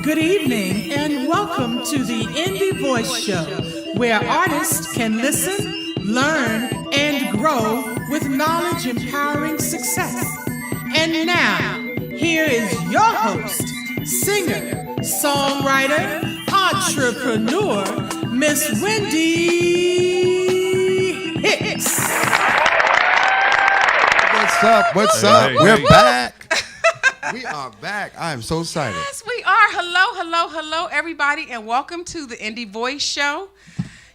Good evening and welcome to the Indie Voice Show, where artists can listen, learn, and grow with knowledge empowering success. And now, here is your host, singer, songwriter, entrepreneur, Miss Wendy Hicks. What's up? We're back. We are back. I am so excited. Yes, we are. Hello, everybody, and welcome to the Indie Voice Show.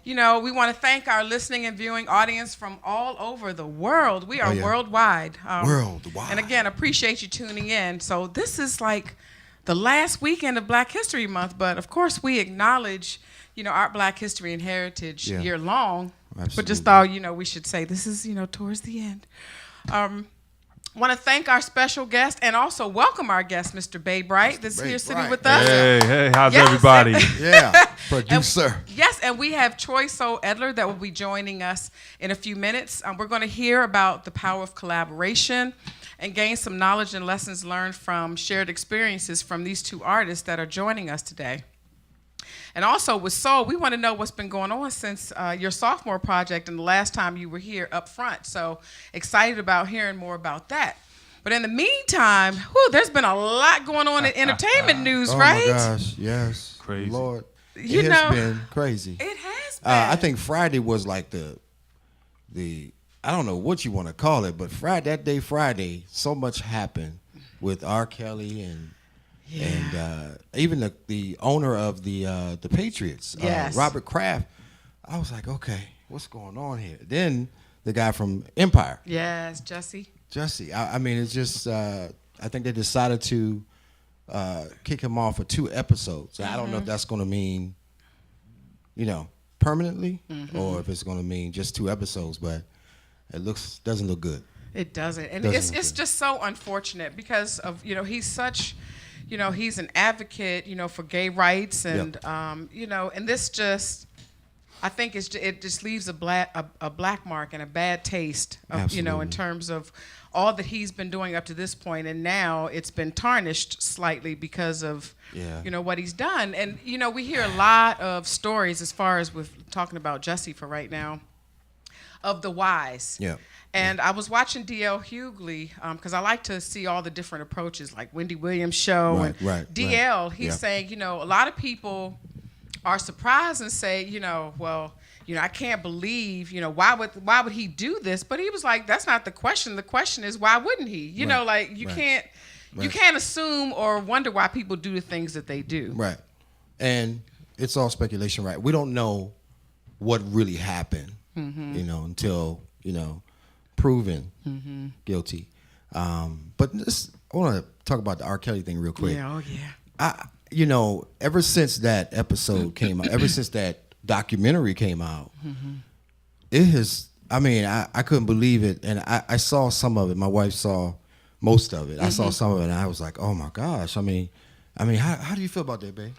You know, we want to thank our listening and viewing audience from all over the world. We are worldwide. Worldwide. And again, appreciate you tuning in. So this is like the last weekend of Black History Month, but of course we acknowledge, our Black history and heritage year long. Absolutely. But just thought, we should say this is, towards the end. Want to thank our special guest and also welcome our guest, Mr. Bay Bright, that's here sitting with us. Hey, how's everybody? Producer. And we have Troy So Edler that will be joining us in a few minutes. We're going to hear about the power of collaboration and gain some knowledge and lessons learned from shared experiences from these two artists that are joining us today. And also with Soul, we want to know what's been going on since your sophomore project and the last time you were here up front. So excited about hearing more about that. But in the meantime, there's been a lot going on in entertainment news, right? Oh my gosh, yes. Crazy. Lord, it has been crazy. It has been. I think Friday was like the I don't know what you want to call it, but Friday, so much happened with R. Kelly and even the owner of the Patriots, Robert Kraft. I was like, okay, what's going on here? Then the guy from Empire. Yes, Jesse. I mean, it's just, I think they decided to kick him off for 2 episodes. Mm-hmm. I don't know if that's going to mean, permanently, or if it's going to mean just 2 episodes, but it doesn't look good. It doesn't. And it's just so unfortunate because of, he's such... he's an advocate, for gay rights, and and this just, I think it just leaves a black mark and a bad taste, of, in terms of all that he's been doing up to this point, and now it's been tarnished slightly because of, what he's done, and we hear a lot of stories as far as with talking about Jesse for right now, of the whys. Yeah. And I was watching D.L. Hughley because I like to see all the different approaches, like Wendy Williams' show. D.L., he's saying, a lot of people are surprised and say, I can't believe, why would he do this? But he was like, that's not the question. The question is, why wouldn't he? You can't assume or wonder why people do the things that they do. Right. And it's all speculation, right? We don't know what really happened, until, proven guilty. But I want to talk about the R. Kelly thing real quick. Ever since that episode came out, ever since that documentary came out, it has, I couldn't believe it. And I saw some of it. My wife saw most of it. I saw some of it and I was like, oh my gosh. How do you feel about that, babe?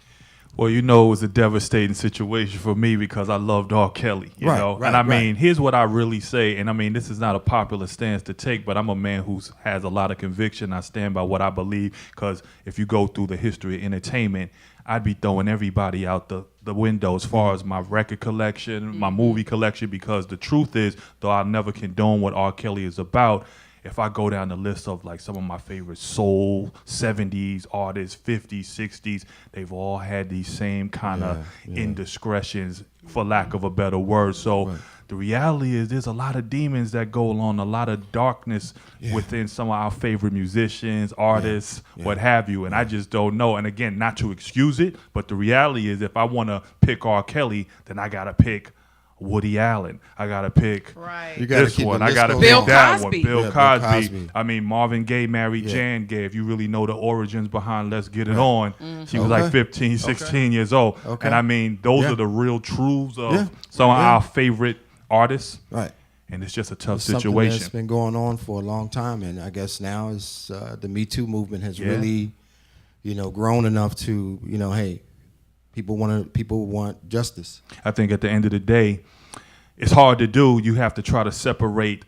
Well, it was a devastating situation for me because I loved R. Kelly, you know. And here's what I really say, and this is not a popular stance to take, but I'm a man who has a lot of conviction. I stand by what I believe, because if you go through the history of entertainment, I'd be throwing everybody out the window as far as my record collection, my movie collection, because the truth is, though I'll never condone what R. Kelly is about, if I go down the list of like some of my favorite soul 70s artists, 50s, 60s, they've all had these same kind of indiscretions, for lack of a better word. So the reality is there's a lot of demons that go along, a lot of darkness within some of our favorite musicians, artists, what have you. And I just don't know. And again, not to excuse it, but the reality is if I want to pick R. Kelly, then I got to pick Woody Allen. I got to pick this one. I got to pick that one. Bill Cosby. Marvin Gaye married Jan Gaye. If you really know the origins behind Let's Get It On, she was like 15, 16 years old. And those are the real truths of some of our favorite artists. Right. And it's just a tough situation. That's been going on for a long time. And I guess now is the Me Too movement has really, grown enough to, hey, people want justice. I think at the end of the day, it's hard to do. You have to try to separate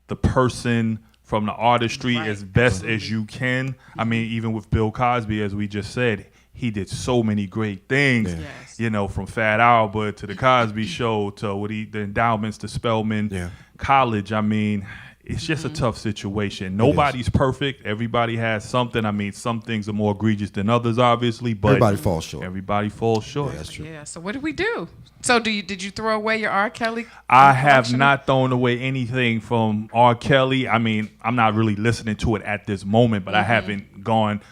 the person from the artistry as best as you can. Even with Bill Cosby, as we just said, he did so many great things. Yeah. Yes. You know, from Fat Albert to the Cosby Show to the endowments to Spelman College. I mean, it's just a tough situation. Nobody's perfect. Everybody has something. I mean, some things are more egregious than others, obviously, but everybody falls short. Everybody falls short. Yeah, that's true. Yeah. So what did we do? So did you throw away your R. Kelly? I have collection? not thrown away anything from R. Kelly. I mean, I'm not really listening to it at this moment, but I haven't gone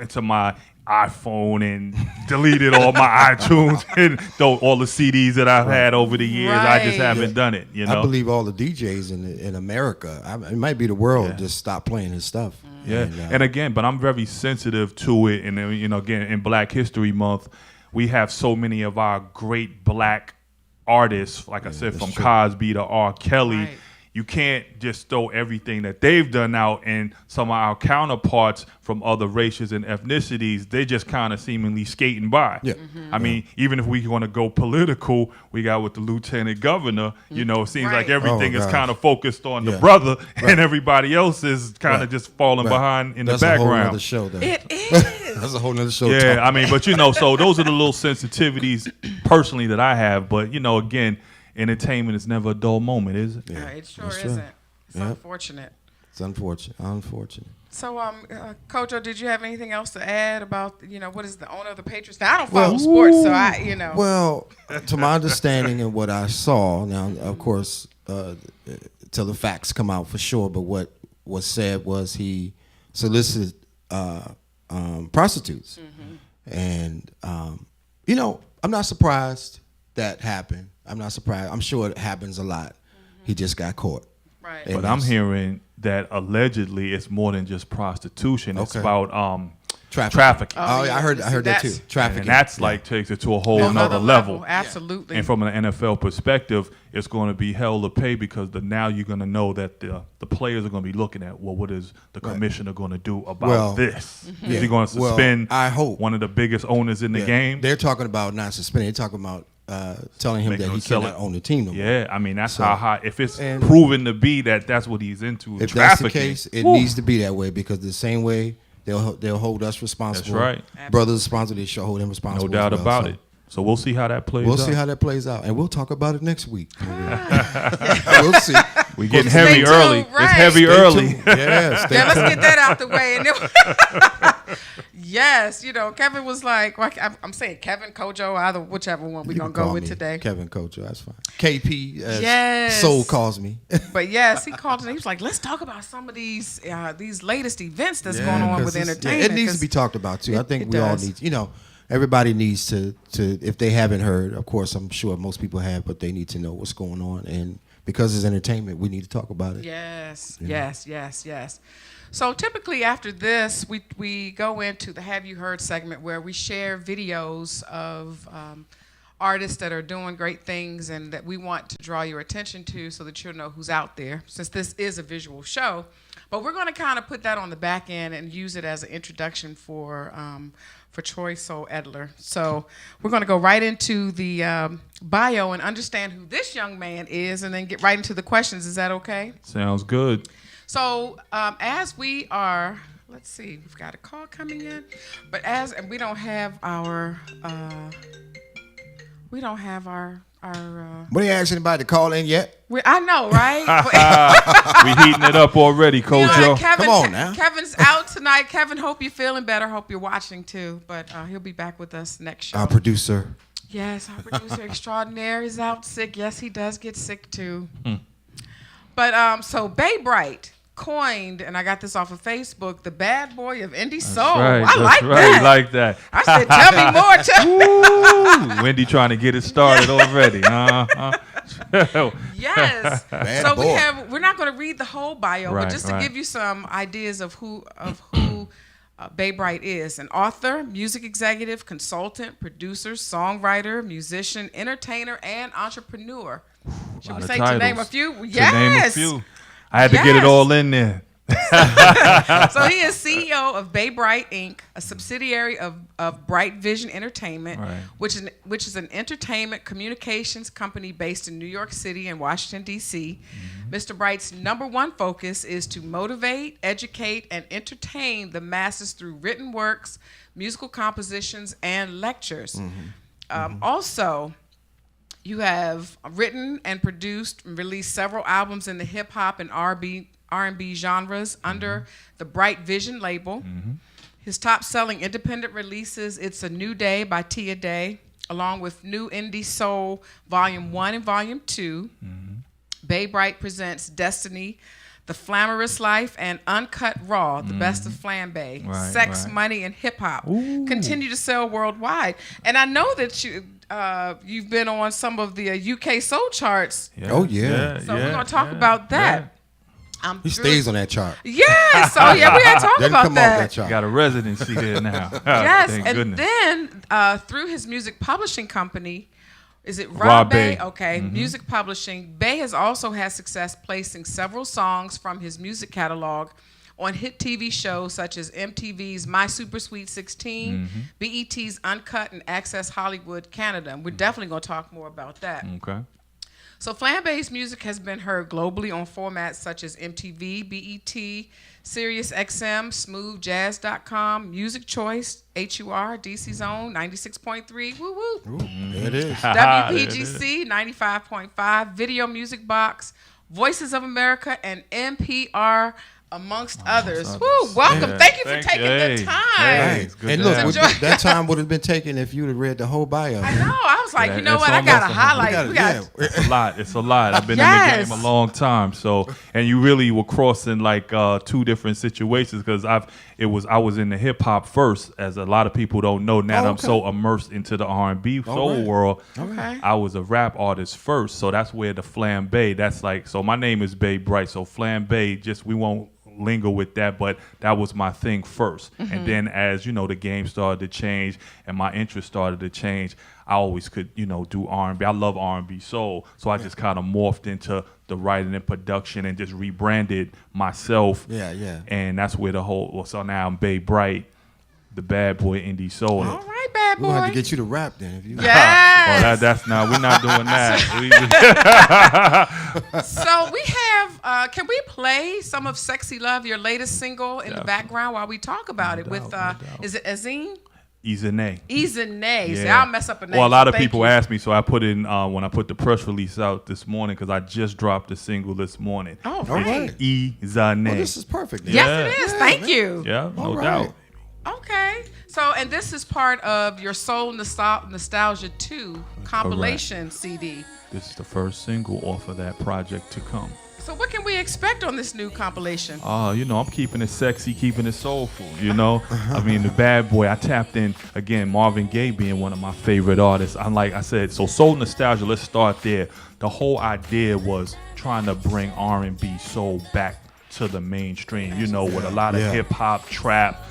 into my iPhone and deleted all my iTunes and all the CDs that I've had over the years. I just haven't done it. You know, I believe all the DJs in America, it might be the world, just stop playing his stuff. Yeah, and again, but I'm very sensitive to it. And you know, again, in Black History Month, we have so many of our great black artists, like I said, from Cosby to R. Kelly. Right. You can't just throw everything that they've done out, and some of our counterparts from other races and ethnicities, they just kind of seemingly skating by. Yeah. I mean, even if we want to go political, we got with the lieutenant governor, you know, it seems like everything is kind of focused on the brother, and everybody else is kind of just falling behind in the background. That's a whole other show, though. It is. That's a whole other show. Yeah, I mean, but you know, so those are the little sensitivities personally that I have. But, you know, again, entertainment is never a dull moment, is it? Yeah, it sure That's isn't. right. It's unfortunate. It's unfortunate. So, Kojo, did you have anything else to add about, you know, what is the owner of the Patriots? Now, I don't follow sports, so I, you know. Well, to my understanding and what I saw, now, of course, till the facts come out for sure, but what was said was he solicited prostitutes. And, you know, I'm not surprised that happened. I'm not surprised. I'm sure it happens a lot. He just got caught. Right. But I'm hearing that allegedly it's more than just prostitution. It's about trafficking. Oh, yeah, I heard that too. Trafficking. And that's like takes it to a whole nother level. Absolutely. And from an NFL perspective, it's going to be hell to pay because now you're going to know that the players are going to be looking at, well, what is the commissioner going to do about this? Is he going to suspend I hope one of the biggest owners in the game? They're talking about not suspending. They're talking about telling him that he cannot own the team no more. Yeah, I mean, that's how high. If it's proven to be that's what he's into, if trafficking. that's the case, it needs to be that way because the same way they'll hold us responsible. That's right. Brothers responsible, they should hold him responsible. No doubt about so it. So we'll see how that plays out. We'll see how that plays out. And we'll talk about it next week. We'll see. We're getting heavy early. Right. It's heavy early. Yeah, let's get that out the way. And yes, you know, Kevin was like, I'm saying Kevin, Kojo, whichever one we're going to go with today. Kevin Kojo, that's fine. KP, as Soul calls me. But yes, he called and he was like, let's talk about some of these latest events that's going on with entertainment. It needs to be talked about, too. I think we all need, you know, everybody needs to, if they haven't heard, of course, I'm sure most people have, but they need to know what's going on. And because it's entertainment, we need to talk about it. Yes. So typically after this, we go into the Have You Heard segment where we share videos of artists that are doing great things and that we want to draw your attention to so that you'll know who's out there, since this is a visual show. But we're going to kind of put that on the back end and use it as an introduction for Troy Soul Edler. So we're going to go right into the bio and understand who this young man is and then get right into the questions. Is that okay? Sounds good. So as we are, let's see, we've got a call coming in, but and we don't have our What are you asking anybody to call in yet? I know, right? We heating it up already, Kojo. Kevin, come on now. Kevin's out tonight. Kevin, hope you're feeling better. Hope you're watching too. But he'll be back with us next show. Our producer. Yes, our producer extraordinaire is out sick. Yes, he does get sick too. But so Babe Bright coined, and I got this off of Facebook, the bad boy of indie soul. Right, I like that. You like that. I said, tell me more. Ooh, Wendy trying to get it started already. Yes. Bad So boy. we're not going to read the whole bio, Right, but just to give you some ideas of who Babe Bright is: an author, music executive, consultant, producer, songwriter, musician, entertainer, and entrepreneur. Should we say to name a few? Yes. To name a few. I had to get it all in there. So he is CEO of Bay Bright Inc., a subsidiary of Bright Vision Entertainment, Right. which is an entertainment communications company based in New York City and Washington, D.C. Mr. Bright's number one focus is to motivate, educate, and entertain the masses through written works, musical compositions, and lectures. Also, you have written and produced and released several albums in the hip hop and R&B genres under the Bright Vision label. His top-selling independent releases, It's a New Day by Tia Day, along with New Indie Soul Volume 1 and Volume 2. Bay Bright presents Destiny, The Flamorous Life, and Uncut Raw, the best of Flambe. Right, Sex, right. Money, and Hip Hop continue to sell worldwide. And I know that you've been on some of the UK soul charts. Yeah. Oh, yeah. So we're going to talk about that. He stays on that chart. Yeah, so yeah, we had to talk Doesn't about come off that. that chart. Got a residency there now. Yes, Thank and goodness. then through his music publishing company, is it Rob Bay? Bay. Okay, music publishing. Bay has also had success placing several songs from his music catalog on hit TV shows such as MTV's My Super Sweet 16, BET's Uncut, and Access Hollywood Canada. And we're definitely going to talk more about that. Okay. So Flambe's music has been heard globally on formats such as MTV, BET, SiriusXM, SmoothJazz.com, Music Choice, HUR, DC Zone, 96.3, woo woo. There it is. WPGC, 95.5, Video Music Box, Voices of America, and NPR, amongst others. Woo, welcome. Yeah. Thank you for taking the time. Hey, it's good And to look, have Enjoy. that time would have been taken if you'd have read the whole bio. I know. I was like, Yeah, you know it's what? I got to almost highlight. We gotta- It's a lot. It's a lot. I've been Yes. in the game a long time. So, and you really were crossing like two different situations because I was in the hip hop first, as a lot of people don't know. Now that I'm okay. so immersed into the R&B soul right. world. Okay. I was a rap artist first, so that's where the Flambe. That's like, so my name is Bay Bright. So Flambe, just we won't linger with that, but that was my thing first. And then as you know, the game started to change and my interest started to change. I always could, do R&B. I love R&B soul, so I just kind of morphed into the writing and production and just rebranded myself. Yeah. And that's where the whole. So now I'm Bay Bright, the bad boy indie soul. All right, bad We're gonna have to boy. get you to rap then. If you Yes. Well, that's not. We're not doing that. So we have, can we play some of Sexy Love, your latest single, in the Definitely. background while we talk about it with, doubt, no doubt. is it Azine? Izane. Izane. See, Yeah. I'll mess up a name. Well, a lot so of thank people you. ask me, so I put in when I put the press release out this morning because I just dropped the single this morning. Oh, All right. right. Izane. Well, this is perfect. then. Yes, Yeah. it is. Yeah, Thank man. you. Yeah, no All right. doubt. Okay. So, and this is part of your Soul Nostalgia 2 compilation CD. This is the first single off of that project to come. So what can we expect on this new compilation? I'm keeping it sexy, keeping it soulful, I mean, the bad boy, I tapped in, again, Marvin Gaye being one of my favorite artists. Like I said, so Soul Nostalgia, let's start there. The whole idea was trying to bring R&B soul back to the mainstream, with a lot of Yeah. hip-hop, trap,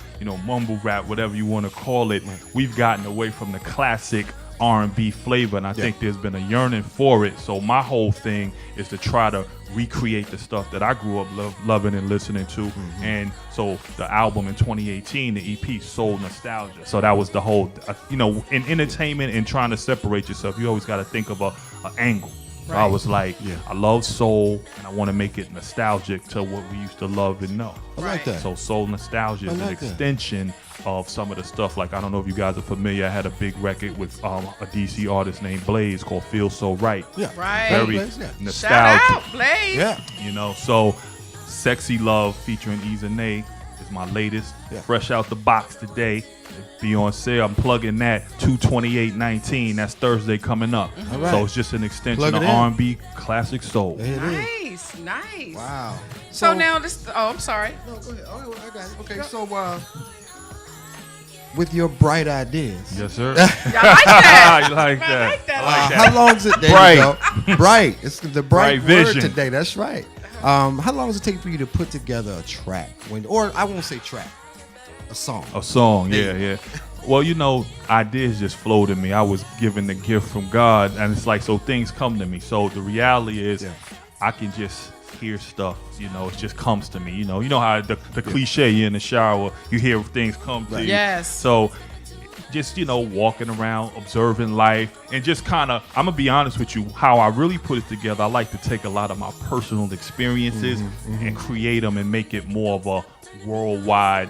mumble rap, whatever you want to call it. We've gotten away from the classic R&B flavor, and I think there's been a yearning for it. So my whole thing is to try to recreate the stuff that I grew up loving and listening to. And so the album in 2018, the EP, Soul Nostalgia. So that was the whole, in entertainment and trying to separate yourself, you always got to think of a angle. So I Right. was like, I love soul, and I want to make it nostalgic to what we used to love and know. I like that. So Soul Nostalgia is I an like that. extension of some of the stuff. Like, I don't know if you guys are familiar. I had a big record with a DC artist named Blaze called Feel So Right. Yeah. Right. Very Blaze, yeah. Shout nostalgic. out, Blaze. Yeah. So Sexy Love featuring Izane is my latest. Yeah. Fresh out the box today. Be on sale. I'm plugging that 2/28/19. That's Thursday coming up. All right. So it's just an extension Plug of it in. R&B classic soul. There it is. Nice. Wow. So now this. Oh, I'm sorry. No, go ahead. Oh, I got it. Okay, so with your bright ideas. Yes, sir. Yeah, I like that. You like I that. like that. How long is it? There Bright. you go. Bright. It's the bright, Bright word vision. today. That's right. How long does it take for you to put together a track? Or I won't say track, a song. A song, yeah. Well, ideas just flow to me. I was given the gift from God, and it's like, so things come to me. So the reality is, Yeah. I can just hear stuff, it just comes to me. You know how the cliche, you're in the shower, you hear things come to you. Yes. So just, walking around, observing life, and just kind of, I'm going to be honest with you, how I really put it together, I like to take a lot of my personal experiences and create them and make it more of a worldwide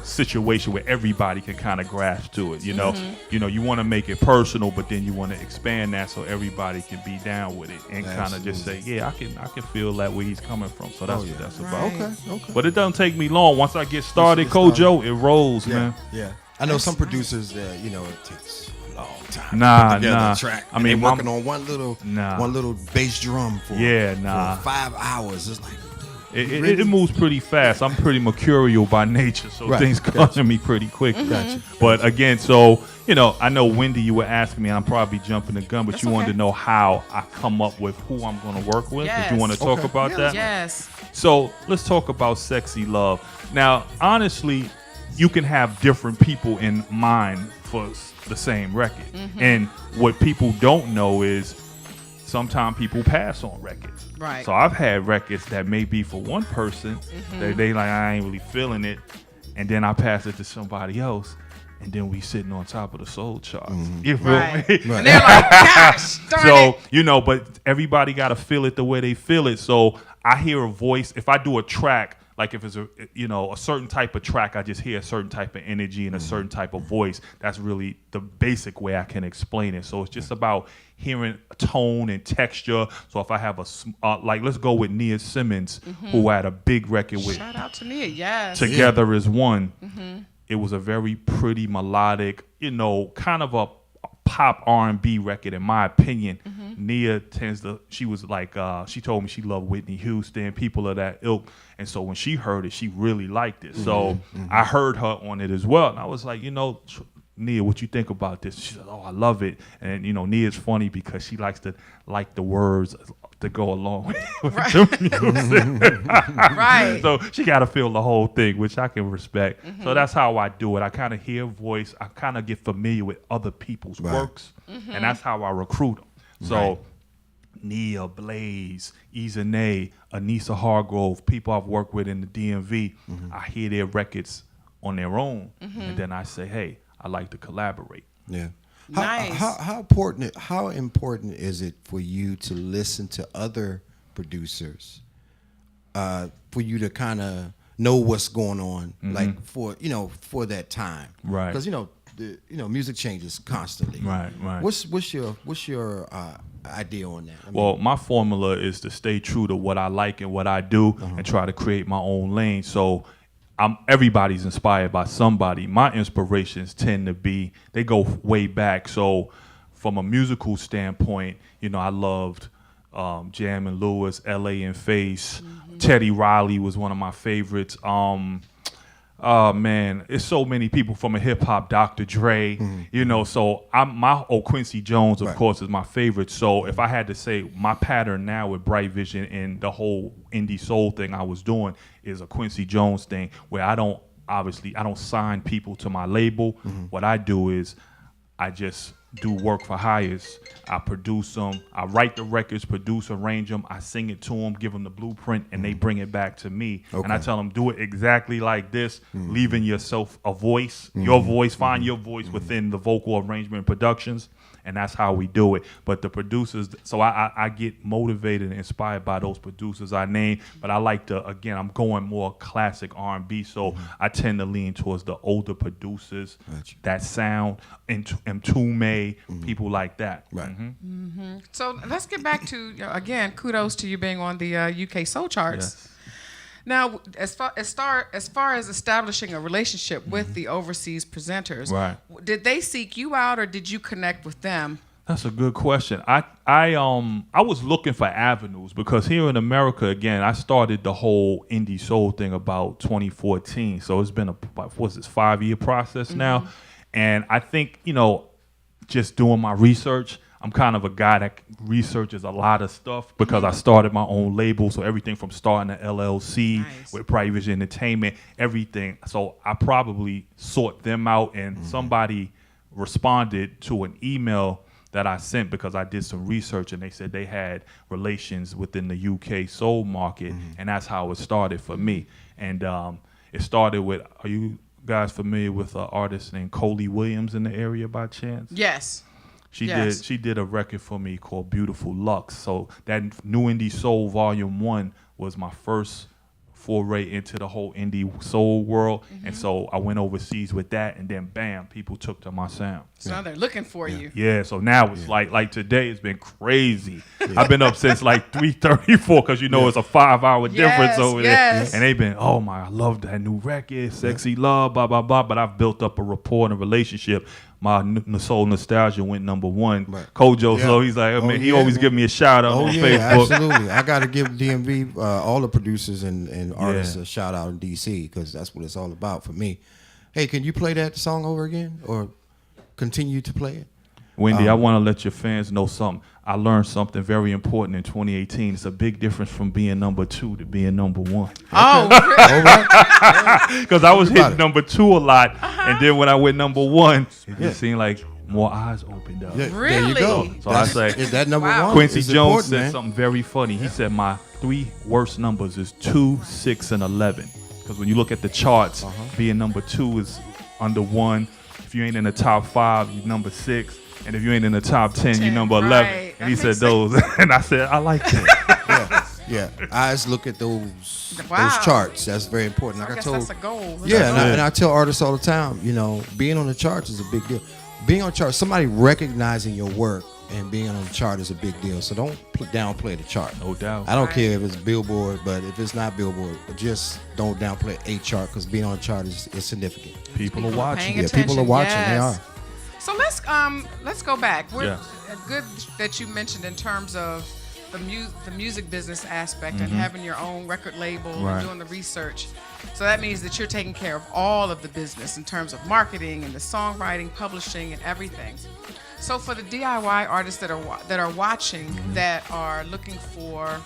situation where everybody can kind of grasp to it. You want to make it personal, but then you want to expand that so everybody can be down with it and kind of just say, yeah, I can feel that where he's coming from. So that's what that's about. Okay. But it doesn't take me long. Once I get started, Kojo, it rolls, man. Yeah. I know some producers that it takes a long time to put together a track. I mean, working on one little bass drum for 5 hours. It's like it moves pretty fast. I'm pretty mercurial by nature, so things come to me pretty quick. But again, I know Wendy, you were asking me, and I'm probably jumping the gun, but you wanted to know how I come up with who I'm going to work with. Yes. Did you want to talk about that? Yes. So let's talk about Sexy Love. Now, honestly, you can have different people in mind for the same record. And what people don't know is sometimes people pass on records. Right. So I've had records that may be for one person, they like, I ain't really feeling it. And then I pass it to somebody else. And then we sitting on top of the soul charts. You feel me? And they're like, gosh, darn it. But everybody got to feel it the way they feel it. So I hear a voice. If I do a track, like if it's a certain type of track, I just hear a certain type of energy and a certain type of voice. That's really the basic way I can explain it. So it's just about hearing tone and texture. So if I have let's go with Nia Simmons, who had a big record with. Shout out to Nia, yes. Together as One. It was a very pretty melodic, kind of a pop R&B record in my opinion. Nia she was like, she told me she loved Whitney Houston, people of that ilk. And so when she heard it, she really liked it. So I heard her on it as well. And I was like, Nia, what you think about this? She said, oh, I love it. And, Nia's funny because she likes to like the words to go along with the music. Right. So she got to feel the whole thing, which I can respect. So that's how I do it. I kind of hear a voice. I kind of get familiar with other people's works. And that's how I recruit them. So Nia, Blaze, Izane, Anissa Hargrove, people I've worked with in the DMV, I hear their records on their own. And then I say, hey, I like to collaborate. Yeah. Nice. How important is it for you to listen to other producers, for you to kind of know what's going on, like for that time, right? Because music changes constantly, right. What's your idea on that? Well, my formula is to stay true to what I like and what I do, and try to create my own lane. So everybody's inspired by somebody. My inspirations tend to they go way back. So from a musical standpoint, I loved Jam and Lewis, LA and Face. Teddy Riley was one of my favorites. Oh man, it's so many people from a hip hop. Dr. Dre, So Quincy Jones, of course, is my favorite. So if I had to say my pattern now with Bright Vision and the whole indie soul thing I was doing is a Quincy Jones thing, where I don't sign people to my label. What I do is I just do work for hires. I produce them. I write the records, produce, arrange them. I sing it to them, give them the blueprint, and they bring it back to me. And I tell them, do it exactly like this, leaving yourself a voice, your voice, find your voice within the vocal arrangement productions. And that's how we do it. But the producers, so I get motivated and inspired by those producers I name. But I like to, again, I'm going more classic R&B. So I tend to lean towards the older producers, that sound, Mtume, people like that. Right. So let's get back to, again, kudos to you being on the UK Soul Charts. Yes. Now, as far as establishing a relationship with the overseas presenters, did they seek you out or did you connect with them? That's a good question. I was looking for avenues because here in America, again, I started the whole indie soul thing about 2014. So it's been about 5-year process now, and I think just doing my research. I'm kind of a guy that researches a lot of stuff because I started my own label. So everything from starting an LLC with Bright Vision Entertainment, everything. So I probably sought them out and somebody responded to an email that I sent because I did some research, and they said they had relations within the UK soul market, and that's how it started for me. And it started with, are you guys familiar with an artist named Coley Williams in the area by chance? Yes. She did a record for me called Beautiful Lux. So that New Indie Soul Volume 1 was my first foray into the whole indie soul world. And so I went overseas with that, and then bam, people took to my sound. So now they're looking for you. Yeah, so now it's like today it's been crazy. I've been up since like 3:34 because it's a 5-hour difference over there. And they've been, oh my, I love that new record, Sexy Love, blah, blah, blah. But I've built up a rapport and a relationship. My Soul Nostalgia went number 1. Right. Kojo, so he's like, man, he always give me a shout out on Facebook. Absolutely. I got to give DMV, all the producers and artists a shout out in DC because that's what it's all about for me. Hey, can you play that song over again or continue to play it? Wendy, I want to let your fans know something. I learned something very important in 2018. It's a big difference from being number 2 to being number 1. Oh, All right. Because I was hitting number 2 a lot, and then when I went number 1, it just seemed like more eyes opened up. Yeah, really? There you go. So I say, is that number 1? Quincy It's Jones said man. something very funny. He said my 3 worst numbers is 2, 6, and 11. Because when you look at the charts, being number 2 is under 1. If you ain't in the top 5, you're number 6. And if you ain't in the top 10, you're number 11. Right. And he said those. And I said, I like that. Yeah. I just look at those charts. That's very important. Like I guess told, that's a goal. and I tell artists all the time, being on the charts is a big deal. Being on the chart, somebody recognizing your work and being on the chart is a big deal. So don't downplay the chart. No doubt. I don't care if it's Billboard, but if it's not Billboard, just don't downplay a chart because being on the chart is significant. People are watching. Yeah, people are watching. They are. So let's go back. We're good that you mentioned in terms of the music business aspect and having your own record label and doing the research. So that means that you're taking care of all of the business in terms of marketing and the songwriting, publishing, and everything. So for the DIY artists that are watching, that are looking for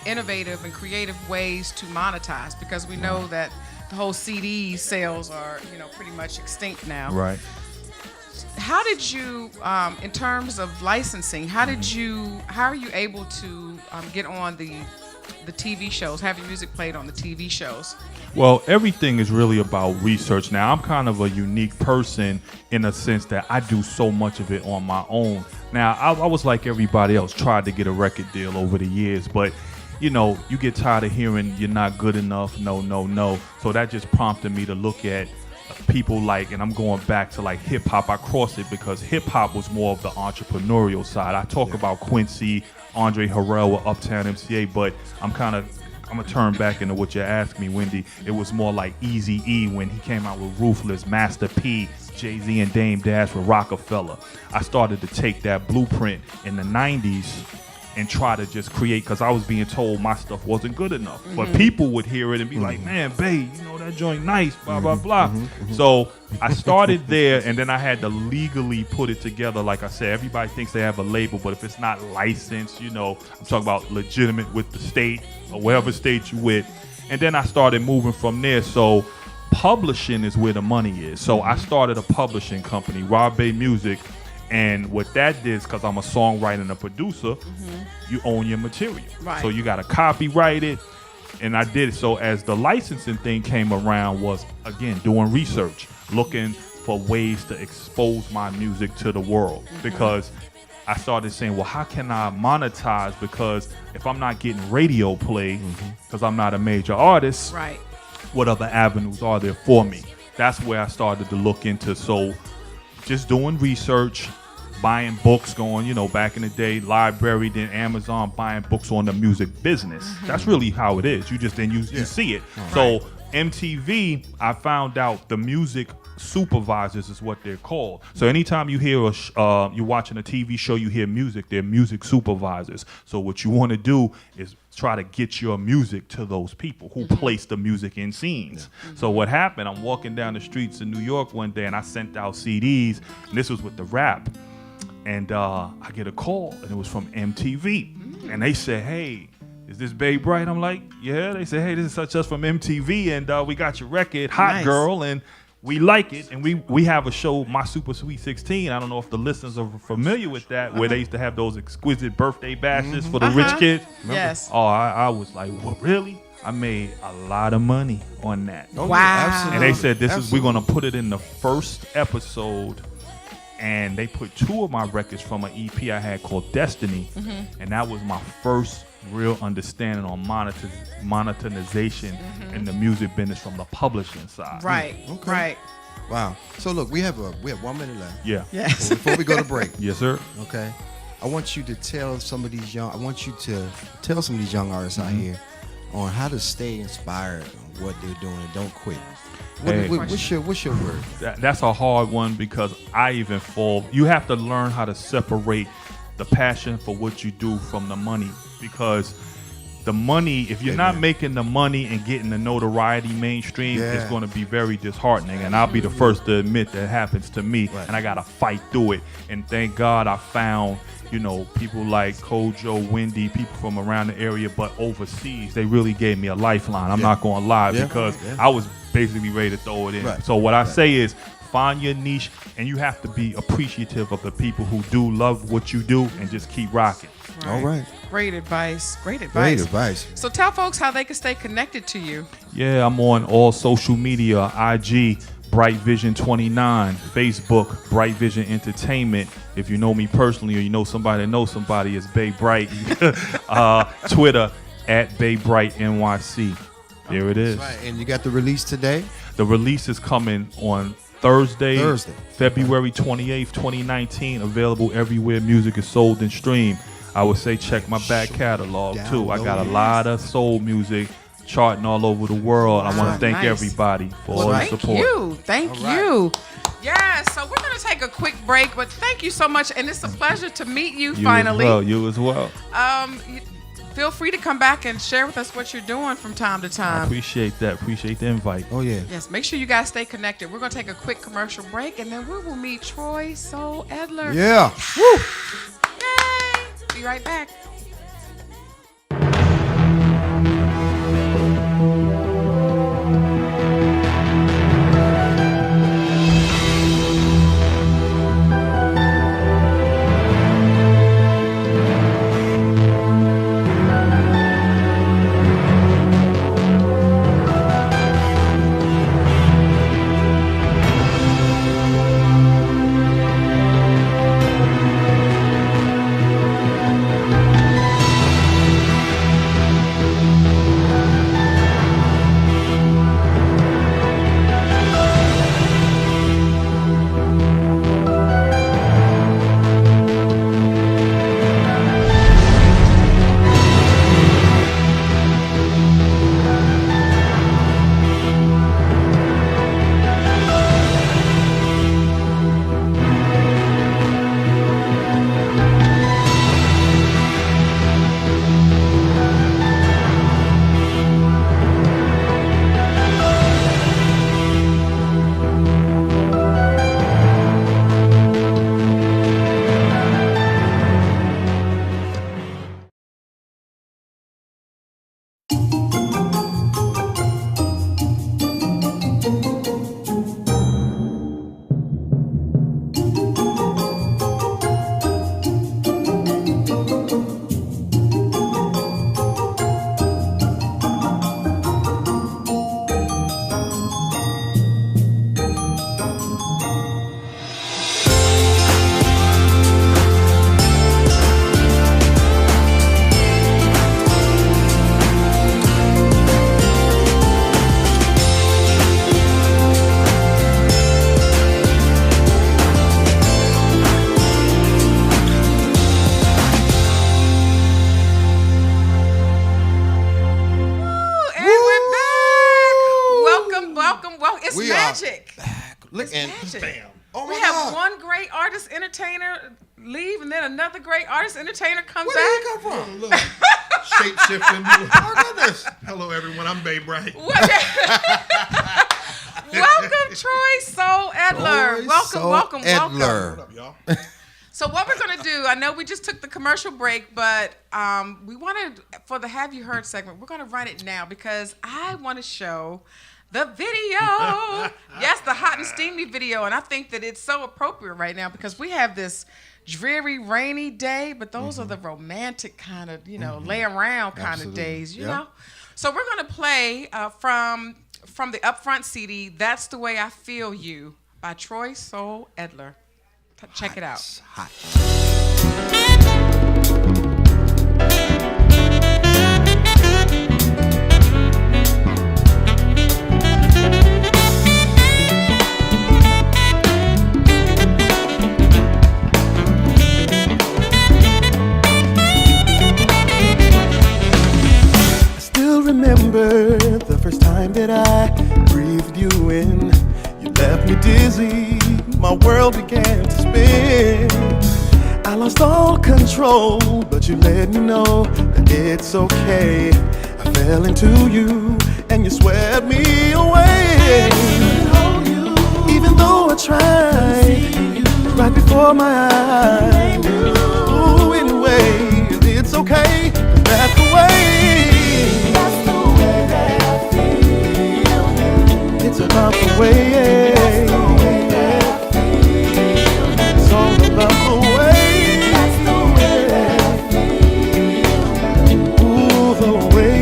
innovative and creative ways to monetize, because we know that the whole CD sales are pretty much extinct now. Right. How did you, in terms of licensing, how are you able to get on the TV shows, have your music played on the TV shows? Well, everything is really about research. Now, I'm kind of a unique person in a sense that I do so much of it on my own. Now, I was like everybody else, tried to get a record deal over the years, but you get tired of hearing you're not good enough, no. So that just prompted me to look at people and I'm going back to hip hop. I crossed it because hip hop was more of the entrepreneurial side. I talk about Quincy, Andre Harrell with Uptown MCA, but I'm gonna turn back into what you asked me, Wendy. It was more like Eazy-E when he came out with Ruthless, Master P, Jay-Z and Dame Dash with Rockefeller. I started to take that blueprint in the 90s and try to just create, because I was being told my stuff wasn't good enough. But people would hear it and be like, man, babe, that joint nice, blah, blah, blah. So I started there, and then I had to legally put it together. Like I said, everybody thinks they have a label, but if it's not licensed, I'm talking about legitimate with the state or whatever state you with. And then I started moving from there. So publishing is where the money is. So I started a publishing company, Rob Bay Music. And what that did is, because I'm a songwriter and a producer, you own your material. Right. So you got to copyright it. And I did it. So as the licensing thing came around, was, again, doing research, looking for ways to expose my music to the world. Because I started saying, well, how can I monetize? Because if I'm not getting radio play, because I'm not a major artist, right, what other avenues are there for me? That's where I started to look into. So just doing research, buying books, going, back in the day, library, then Amazon, buying books on the music business. That's really how it is. You just you see it. So MTV, I found out the music supervisors is what they're called. So anytime you hear you're watching a TV show, you hear music, they're music supervisors. So what you want to do is try to get your music to those people who place the music in scenes. So what happened, I'm walking down the streets in New York one day and I sent out CDs, and this was with the rap. And I get a call, and it was from MTV. And they said, hey, is this Babe Bright? I'm like, yeah. They said, hey, this is such us from MTV, and we got your record, Hot Nice. Girl, and we like it, and we have a show, My Super Sweet 16. I don't know if the listeners are familiar with that, where they used to have those exquisite birthday bashes for the rich kids. Yes. Oh, I was like, what, really? I made a lot of money on that. Oh, Wow. yeah, absolutely. And they said we're Absolutely. gonna put it in the first episode, and they put 2 of my records from an EP I had called Destiny, and that was my first real understanding on monetization in the music business from the publishing side. Right. Okay. Right. Wow. So look, we have 1 minute left. Yeah. Yes. So before we go to break, Yes, sir. okay, I want you to tell some of these young artists out here on how to stay inspired on what they're doing and don't quit. Hey. What's your word? That's a hard one because I even fall. You have to learn how to separate the passion for what you do from the money, because the money, if you're not making the money and getting the notoriety mainstream, it's going to be very disheartening. And I'll be the first to admit that happens to me, and I got to fight through it. And thank God I found, people like Kojo, Wendy, people from around the area, but overseas, they really gave me a lifeline. I'm not going to lie, because I was basically ready to throw it in. Right. So what I say is, find your niche, and you have to be appreciative of the people who do love what you do, and just keep rocking. All right. Great advice. Great advice. Great advice. So tell folks how they can stay connected to you. Yeah, I'm on all social media, IG, Bright Vision 29, Facebook, Bright Vision Entertainment. If you know me personally, or you know somebody that knows somebody, it's Bay Bright. Twitter, @Bay Bright NYC. There it is. Right. And you got the release today? The release is coming on Thursday. February 28th, 2019. Available everywhere music is sold and streamed. I would say check my back catalog too. I got a lot of soul music charting all over the world. I want to thank everybody for all the support. Thank you. Yeah, so we're going to take a quick break, but thank you so much. And it's a pleasure to meet you finally. You as well. Feel free to come back and share with us what you're doing from time to I time. appreciate that. Appreciate the invite. Oh, yeah. Yes, make sure you guys stay connected. We're going to take a quick commercial break, and then we will meet Troy Soul Edler. Yeah. Woo. Yay! Be right back. magic. Look, It's and magic. bam. Oh my We have God. one great artist entertainer leave, and then another great artist entertainer comes Where back. did he come from? Look, shape shifting. Oh goodness. Hello, everyone. I'm Bay Bright. Welcome, Troy Soul Edler. Troy welcome, Soul welcome, Edler. What up, y'all? So what we're gonna do? I know we just took the commercial break, but we wanted for the Have You Heard segment. We're gonna run it now because I want to show The video. Yes, the hot and steamy video. And I think that it's so appropriate right now because we have this dreary, rainy day, but those are the romantic kind of, lay around kind of days, you know? So we're going to play from the Upfront CD, That's the Way I Feel You by Troy Soul Edler. Check it out. Hot. Remember the first time that I breathed you in. You left me dizzy, my world began to spin. I lost all control, but you let me know that it's okay. I fell into you and you swept me away. Even though I tried right before my eyes. Ooh, anyway, it's okay, that's the way. It's about the way, it's all about the way, ooh, the way,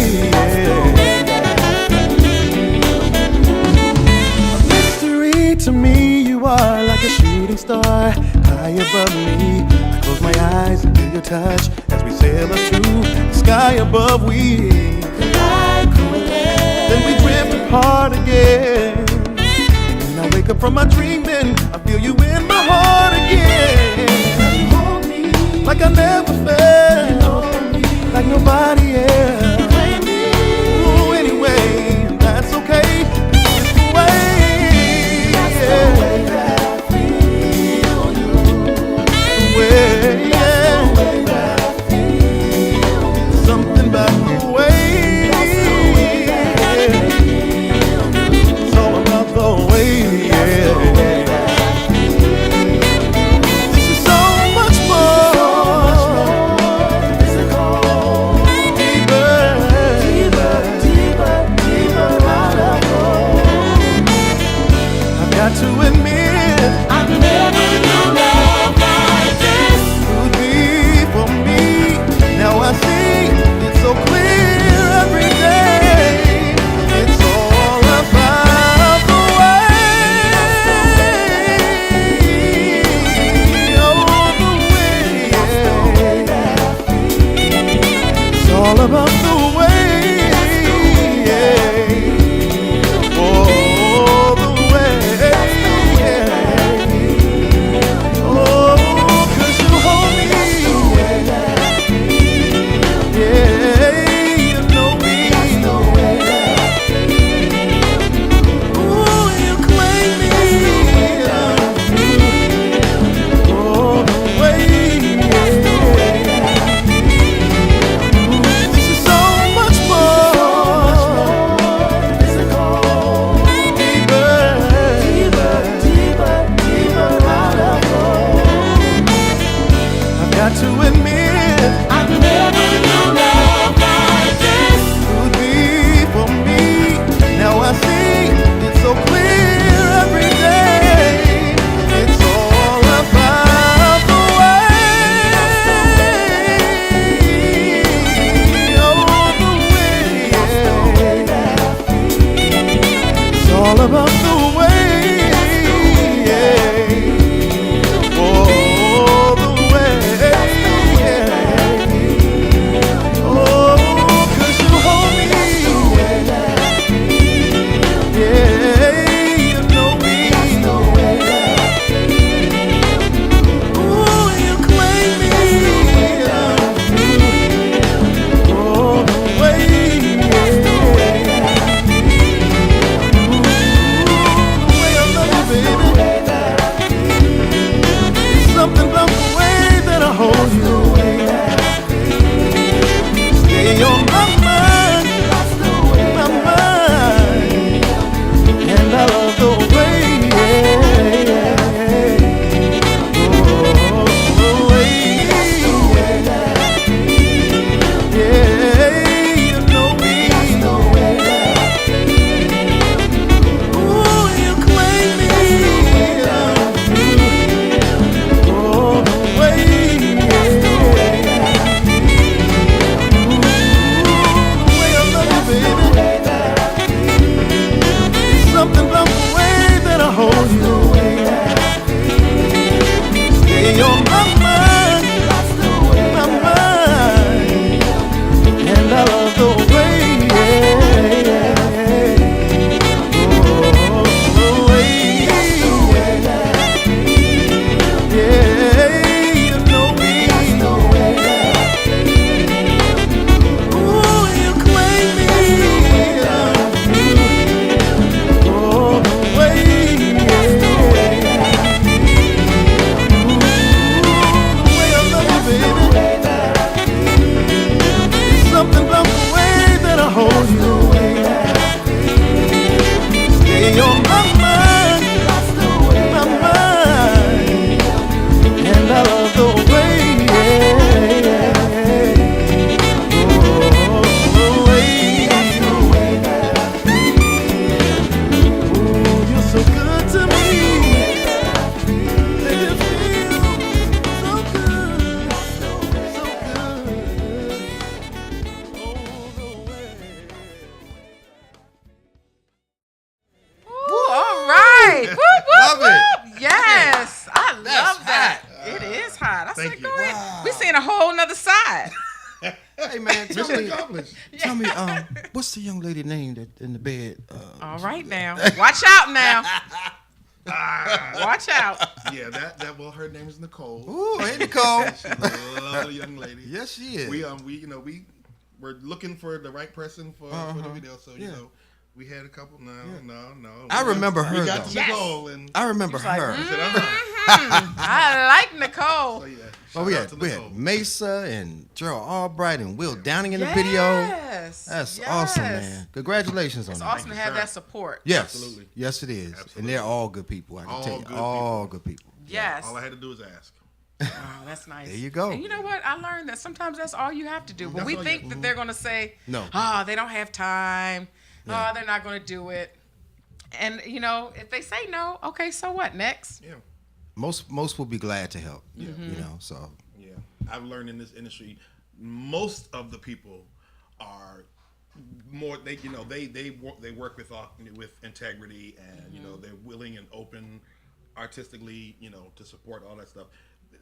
a mystery to me, you are like a shooting star, high above me. I close my eyes and feel your touch as we sail up to the sky above. We then we drift apart again. And when I wake up from my dreaming, I feel you in my heart again. You hold me like I never felt, like nobody else. Ooh, anyway, that's okay. It's the way. That's the way that I feel you. The way, that I feel you. Something about the way. To admit I've never known love like this could be for me. Now I see it's so clear every day. It's all about the way. Oh, the way. It's all about the way. Much Hey man, Mission accomplished. tell me, what's the young lady name that in the bed? All right now. Watch out now. Watch out. Yeah, that well, her name is Nicole. Ooh, hey Nicole. She's a lovely young lady. Yes, she is. We're looking for the right person for the video, so you know. We had a couple. No. I remember her. We got to though. Nicole, and I remember like, her. I said, I like Nicole. so yeah. Oh, we shout had out to Nicole. Mesa and Gerald Albright and Will Downing in the video. Yes. That's awesome, man. Congratulations on It's that. awesome to have that support. Yes, Absolutely. yes, it is, Absolutely. and they're all good people. I can All tell you, good all good people. Yes. All I had to do was ask. Oh, that's nice. There you go. And you know what? I learned that sometimes that's all you have to do. When That's we all think you- that they're going to say, No. they don't have time. Yeah. Oh, they're not going to do it. And, you know, if they say no, okay, so what? Next. Yeah. Most will be glad to help. You know, so Yeah, I've learned in this industry, most of the people are more. They work with integrity, and you know they're willing and open, artistically, to support all that stuff.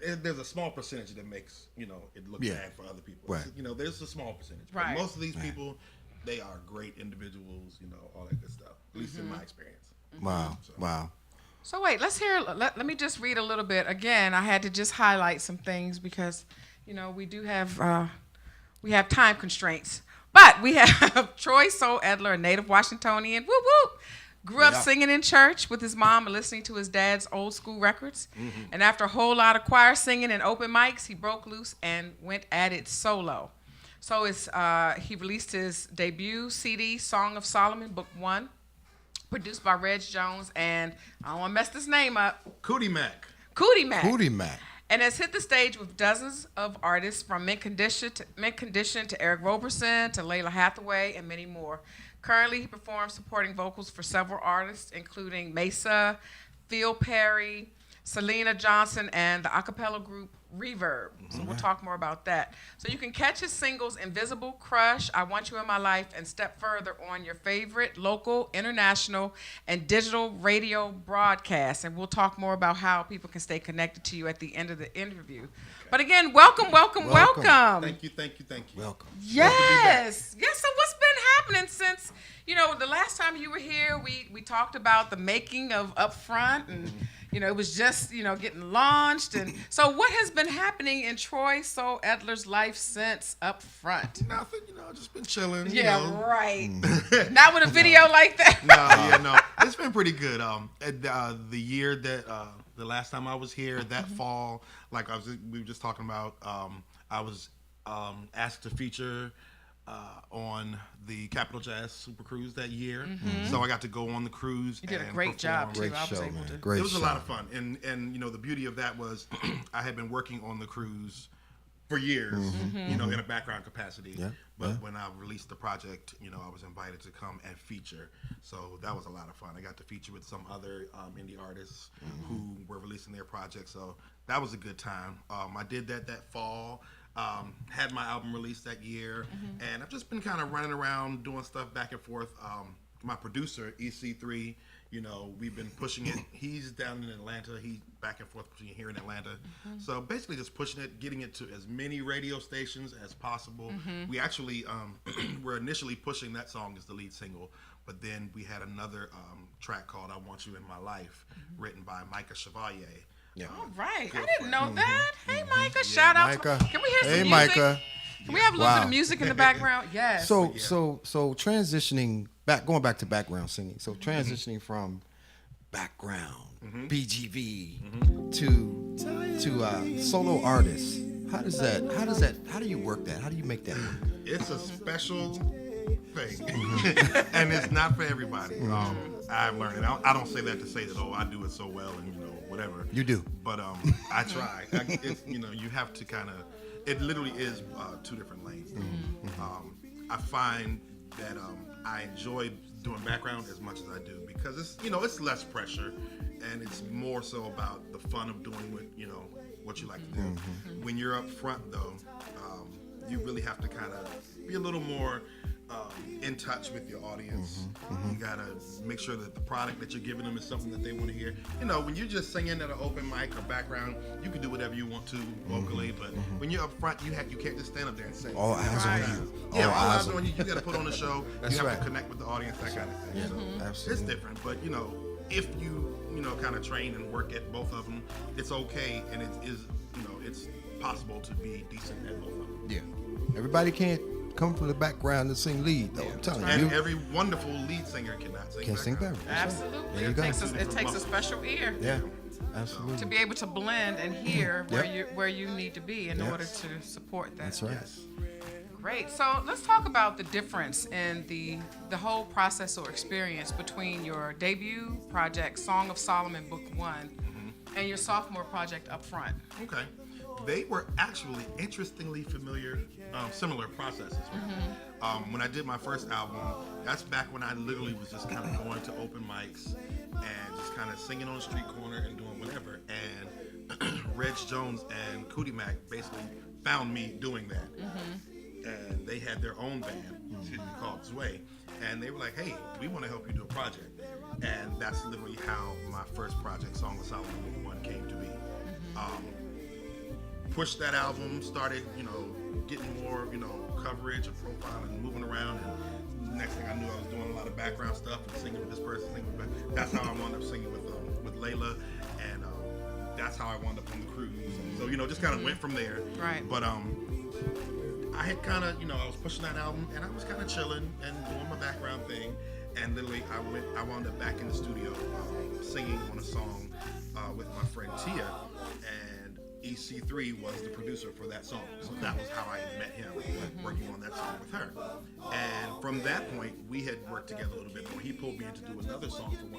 There's a small percentage that makes it look bad for other people. Right. There's a small percentage. Right. But most of these people, they are great individuals. All that good stuff. At least in my experience. wow. So wait, let's hear. Let me just read a little bit. Again, I had to just highlight some things because, we do have we have time constraints. But we have Troy Soul Edler, a native Washingtonian. Whoop whoop. Grew up singing in church with his mom and listening to his dad's old school records. And after a whole lot of choir singing and open mics, he broke loose and went at it solo. So he released his debut CD, Song of Solomon, Book 1. Produced by Reg Jones and I don't want to mess this name up. Cootie Mac. Cootie Mac. Cootie Mac. And has hit the stage with dozens of artists from Mint Condition to Eric Roberson to Layla Hathaway and many more. Currently, he performs supporting vocals for several artists, including Mesa, Phil Perry, Selena Johnson, and the a cappella group Reverb. So we'll talk more about that. So you can catch his singles Invisible, Crush, I Want You in My Life, and Step Further on your favorite local, international, and digital radio broadcasts. And we'll talk more about how people can stay connected to you at the end of the interview. Okay. But again, welcome. Thank you. Welcome. Yes. So what's been happening since, the last time you were here, we talked about the making of Upfront and it was just, getting launched. And so what has been happening in Troy Soul Edler's life since Upfront? Nothing, just been chilling. Right. Not with a video like that. No. It's been pretty good. The year that the last time I was here, that fall, like we were just talking about, I was asked to feature on the Capital Jazz Super Cruise that year. So I got to go on the cruise. You did a and great job too. Great I was show, able man. to. Great It was show. a lot of fun, and the beauty of that was I had been working on the cruise for years, in a background capacity. Yeah. But when I released the project, I was invited to come and feature. So that was a lot of fun. I got to feature with some other indie artists who were releasing their projects. So that was a good time. I did that fall. Had my album released that year, and I've just been kind of running around doing stuff back and forth. My producer, EC3, we've been pushing it. He's down in Atlanta. He's back and forth pushing it here in Atlanta. So basically just pushing it, getting it to as many radio stations as possible. We actually were initially pushing that song as the lead single, but then we had another track called I Want You in My Life, written by Micah Chevalier. Yeah. All right. I didn't know that. Hey, Micah. Shout out Micah. to Can we hear some Hey, music? Micah. Can we have a little bit Wow. of music in the background? Yes. So transitioning going back to background singing. So transitioning from background BGV to solo artists. How do you work that? How do you make that work? It's a special thing, and it's not for everybody. I've learned, and I don't say that to say that I do it so well and whatever. You do, but I try. You have to kind of. It literally is two different lanes. I find that I enjoy doing background as much as I do because it's less pressure, and it's more so about the fun of doing what you like to do. When you're up front though, you really have to kind of be a little more in touch with your audience. You gotta make sure that the product that you're giving them is something that they want to hear. You know, when you're just singing at an open mic or background, you can do whatever you want to vocally, but when you're up front, you can't just stand up there and sing. All eyes on you. Yeah, all eyes on you. You gotta put on a show. That's you have right. to connect with the audience, that kind of thing. Yeah, So absolutely. it's different, but you know, if you kind of train and work at both of them, it's okay, and it is, it's possible to be decent at both of them. Yeah. Everybody can't come from the background and sing lead, though. I'm telling And you. every wonderful lead singer cannot sing. Can't sing background. background. Absolutely. There you It go. takes a special ear. Yeah, absolutely. To be able to blend and hear Yep. where you need to be in Yes. order to support that. That's right. Yes. Great. So let's talk about the difference in the whole process or experience between your debut project, Song of Solomon Book 1, and your sophomore project Up Front. Okay. They were actually interestingly similar processes. When I did my first album, that's back when I literally was just kind of going to open mics and just kind of singing on the street corner and doing whatever. And Reg Jones and Cootie Mac basically found me doing that. And they had their own band called Zway. And they were like, hey, we want to help you do a project. And that's literally how my first project, Song of Solomon Book 1, came to be. Pushed that album, started, getting more, coverage and profile and moving around. And next thing I knew, I was doing a lot of background stuff and singing with this person, singing with that. That's how I wound up singing with Layla, and that's how I wound up on the cruise. So just kind of went from there. Right. But I had kind of, I was pushing that album, and I was kind of chilling and doing my background thing. And literally, I wound up back in the studio singing on a song with my friend Tia, and EC3 was the producer for that song. So that was how I met him, working on that song with her. And from that point, we had worked together a little bit more. He pulled me in to do another song for one of